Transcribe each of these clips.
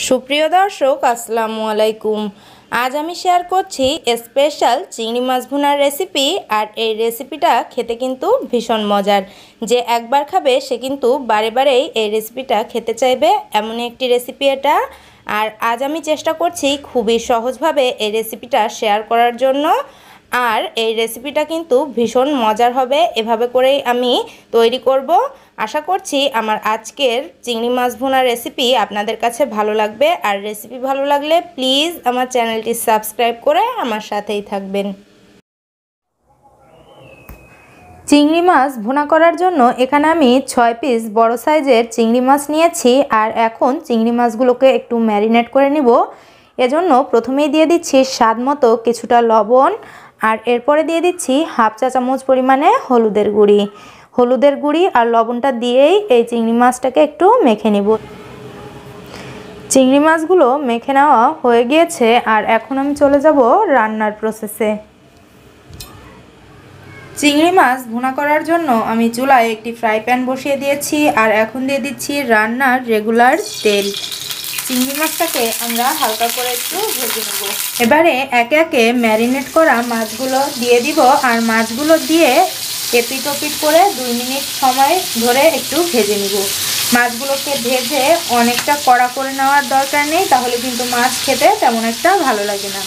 সুপ্রিয় দর্শক আসসালামু আলাইকুম। আজ আমি শেয়ার করছি স্পেশাল চিংড়ি মাছ ভুনার রেসিপি। আর এই রেসিপিটা খেতে কিন্তু ভীষণ মজার। যে একবার খাবে সে কিন্তু বারে বারেই এই রেসিপিটা খেতে চাইবে, এমন একটি রেসিপি এটা। আর আজ আমি চেষ্টা করছি খুবই সহজভাবে এই রেসিপিটা শেয়ার করার জন্য। আর এই রেসিপিটা কিন্তু ভীষণ মজার হবে, এভাবে করেই আমি তৈরি করব। আশা করছি আমার আজকের চিংড়ি মাছ ভুনা রেসিপি আপনাদের কাছে ভালো লাগবে। আর রেসিপি ভালো লাগলে প্লিজ আমার চ্যানেলটি সাবস্ক্রাইব করে আমার সাথেই থাকবেন। চিংড়ি মাছ ভুনা করার জন্য এখানে আমি 6 পিস বড় সাইজের চিংড়ি মাছ নিয়েছি। আর এখন চিংড়ি মাছগুলোকে একটু ম্যারিনেট করে নিব। এজন্য প্রথমেই দিয়ে দিচ্ছি স্বাদ মতো কিছুটা লবণ, আর এরপরে দিয়ে দিচ্ছি হাফ চা চামচ পরিমাণে হলুদের গুঁড়ি আর লবণটা দিয়েই এই চিংড়ি মাছটাকে একটু মেখে নিব। চিংড়ি মাছগুলো মেখে নেওয়া হয়ে গিয়েছে। আর এখন আমি চলে যাব রান্নার প্রসেসে। চিংড়ি মাছ ভুনা করার জন্য আমি চুলায় একটি ফ্রাই প্যান বসিয়ে দিয়েছি। আর এখন দিয়ে দিচ্ছি রান্নার রেগুলার তেল। চিংড়ি মাছটাকে আমরা হালকা করে একটু ভেজে নেব। এবারে একে একে ম্যারিনেট করা মাছগুলো দিয়ে দিব। আর মাছগুলো দিয়ে এপিট ওপিট করে 2 মিনিট সময় ধরে একটু ভেজে নিব। মাছগুলোকে ভেজে অনেকটা কড়া করে নেওয়ার দরকার নেই, তাহলে কিন্তু মাছ খেতে তেমন একটা ভালো লাগে না।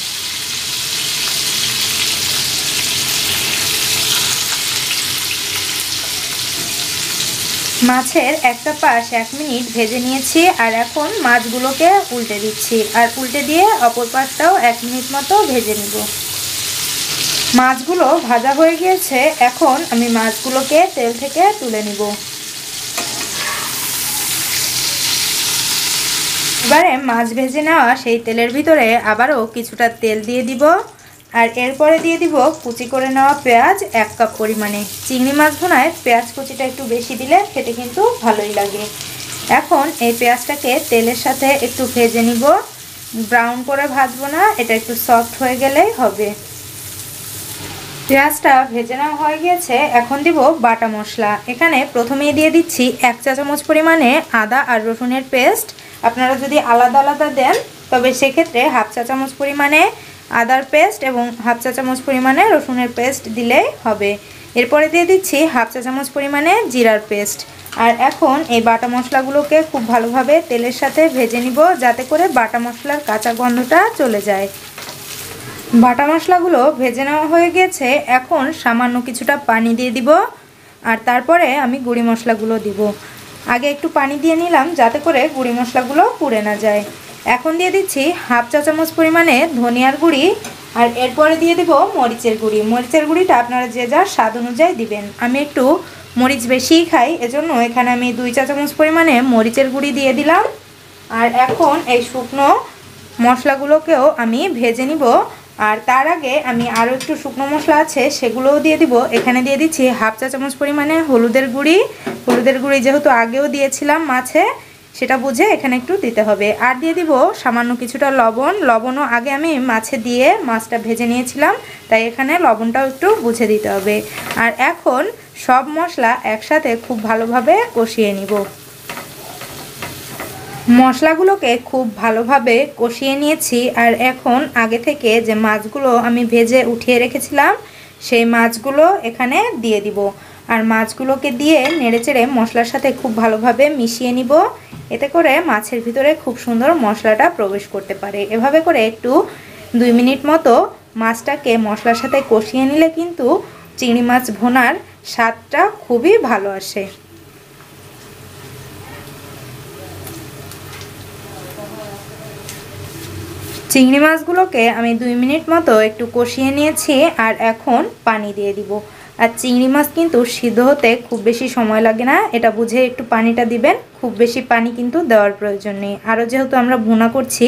মাছের একটা পাশ 1 মিনিট ভেজে নিয়েছি। আর এখন মাছগুলোকে উল্টে দিচ্ছি, আর উল্টে দিয়ে অপর পাশটাও 1 মিনিট মতো ভেজে নিব। মাছগুলো ভাজা হয়ে গিয়েছে। এখন আমি মাছগুলোকে তেল থেকে তুলে নিব। এবারে মাছ ভেজে নেওয়া সেই তেলের ভিতরে আবারও কিছুটা তেল দিয়ে দিব। আর এরপরে দিয়ে দিব কুচি করে নেওয়া পেঁয়াজ 1 কাপ পরিমাণে। চিংড়ি মাছ ভুনায় পেঁয়াজ কুচিটা একটু বেশি দিলে খেতে কিন্তু ভালোই লাগে। এখন এই পেঁয়াজটাকে তেলের সাথে একটু ভেজে নিব। ব্রাউন করে ভাজবো না, এটা একটু সফট হয়ে গেলেই হবে। পেঁয়াজটা ভেজে নেওয়া হয়ে গিয়েছে। এখন দিব বাটা মশলা। এখানে প্রথমেই দিয়ে দিচ্ছি 1 চা চামচ পরিমাণে আদা আর রসুনের পেস্ট। আপনারা যদি আলাদা আলাদা দেন তবে সেক্ষেত্রে হাফ চা চামচ পরিমাণে আদার পেস্ট এবং হাফ চা চামচ পরিমাণে রসুনের পেস্ট দিলেই হবে। এরপরে দিয়ে দিচ্ছি হাফ চা চামচ পরিমাণে জিরার পেস্ট। আর এখন এই বাটা মশলাগুলোকে খুব ভালোভাবে তেলের সাথে ভেজে নিব, যাতে করে বাটা মশলার কাঁচা গন্ধটা চলে যায়। বাটা মশলাগুলো ভেজে নেওয়া হয়ে গেছে। এখন সামান্য কিছুটা পানি দিয়ে দিব। আর তারপরে আমি গুঁড়ি মশলাগুলো দিব। আগে একটু পানি দিয়ে নিলাম যাতে করে গুঁড়ি মশলাগুলো পুড়ে না যায়। এখন দিয়ে দিচ্ছি হাফ চা চামচ পরিমাণে ধনিয়ার গুঁড়ি। আর এরপরে দিয়ে দিব মরিচের গুঁড়ি। মরিচের গুঁড়িটা আপনারা যে যার স্বাদ অনুযায়ী দিবেন। আমি একটু মরিচ বেশিই খাই, এজন্য এখানে আমি 2 চা চামচ পরিমাণে মরিচের গুঁড়ি দিয়ে দিলাম। আর এখন এই শুকনো মশলাগুলোকেও আমি ভেজে নিব। আর তার আগে আমি আরও একটু শুকনো মশলা আছে সেগুলোও দিয়ে দিব। এখানে দিয়ে দিচ্ছি হাফ চা চামচ পরিমাণে হলুদের গুঁড়ি যেহেতু আগেও দিয়েছিলাম মাছে, সেটা বুঝে এখানে একটু দিতে হবে। আর দিয়ে দিব সামান্য কিছুটা লবণও আগে আমি মাছে দিয়ে মাছটা ভেজে নিয়েছিলাম, তাই এখানে লবণটাও একটু বুঝে দিতে হবে। আর এখন সব মশলা একসাথে খুব ভালোভাবে কষিয়ে নিব। মশলাগুলোকে খুব ভালোভাবে কষিয়ে নিয়েছি। আর এখন আগে থেকে যে মাছগুলো আমি ভেজে উঠিয়ে রেখেছিলাম সেই মাছগুলো এখানে দিয়ে দিব। আর মাছগুলোকে দিয়ে নেড়েচেড়ে মশলার সাথে খুব ভালোভাবে মিশিয়ে নিব। এতে করে মাছের ভিতরে খুব সুন্দর মশলাটা প্রবেশ করতে পারে। এভাবে করে একটু 2 মিনিট মতো মাছটাকে মশলার সাথে কষিয়ে নিলে কিন্তু চিংড়ি মাছ ভুনার স্বাদটা খুবই ভালো আসে। চিংড়ি মাছগুলোকে আমি 2 মিনিট মতো একটু কষিয়ে নিয়েছি। আর এখন পানি দিয়ে দিব। আর চিংড়ি মাছ কিন্তু সিদ্ধ হতে খুব বেশি সময় লাগে না, এটা বুঝে একটু পানিটা দিবেন। খুব বেশি পানি কিন্তু দেওয়ার প্রয়োজন নেই। আরও যেহেতু আমরা ভুনা করছি,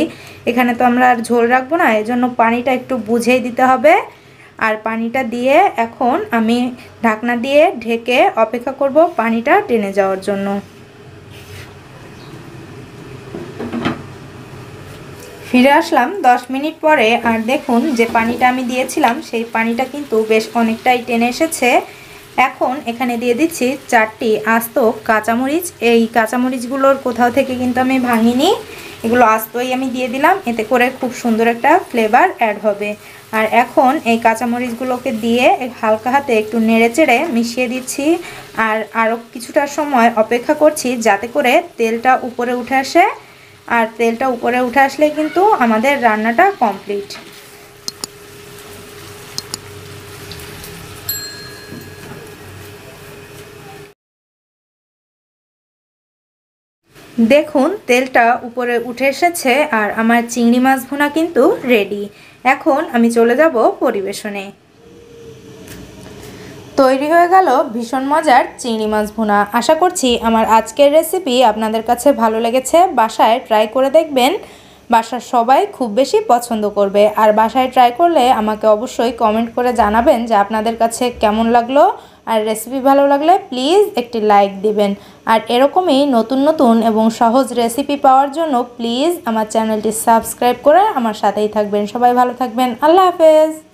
এখানে তো আমরা আর ঝোল রাখবো না, এজন্য পানিটা একটু বুঝেই দিতে হবে। আর পানিটা দিয়ে এখন আমি ঢাকনা দিয়ে ঢেকে অপেক্ষা করব পানিটা টেনে যাওয়ার জন্য। ফিরে আসলাম 10 মিনিট পরে। আর দেখুন যে পানিটা আমি দিয়েছিলাম সেই পানিটা কিন্তু বেশ অনেকটাই টেনে এসেছে। এখন এখানে দিয়ে দিচ্ছি 4টি আস্ত কাঁচামরিচ। এই কাঁচামরিচগুলোর কোথাও থেকে কিন্তু আমি ভাঙিনি, এগুলো আস্তই আমি দিয়ে দিলাম, এতে করে খুব সুন্দর একটা ফ্লেভার অ্যাড হবে। আর এখন এই কাঁচামরিচগুলোকে দিয়ে হালকা হাতে একটু নেড়েচেড়ে মিশিয়ে দিচ্ছি। আর আরও কিছুটা সময় অপেক্ষা করছি যাতে করে তেলটা উপরে উঠে আসে। আর তেলটা উপরে উঠে আসলে কিন্তু আমাদের রান্নাটা কমপ্লিট। দেখুন তেলটা উপরে উঠে এসেছে আর আমার চিংড়ি মাছ ভুনা কিন্তু রেডি। এখন আমি চলে যাব পরিবেশনে। তৈরি হয়ে গেল ভীষণ মজার চিংড়ি মাছ ভুনা। আশা করছি আমার আজকের রেসিপি আপনাদের কাছে ভালো লেগেছে। বাসায় ট্রাই করে দেখবেন, বাসার সবাই খুব বেশি পছন্দ করবে। আর বাসায় ট্রাই করলে আমাকে অবশ্যই কমেন্ট করে জানাবেন যে আপনাদের কাছে কেমন লাগলো। আর রেসিপি ভালো লাগলে প্লিজ একটি লাইক দিবেন। আর এরকমই নতুন নতুন এবং সহজ রেসিপি পাওয়ার জন্য প্লিজ আমার চ্যানেলটি সাবস্ক্রাইব করে আমার সাথেই থাকবেন। সবাই ভালো থাকবেন। আল্লাহ হাফেজ।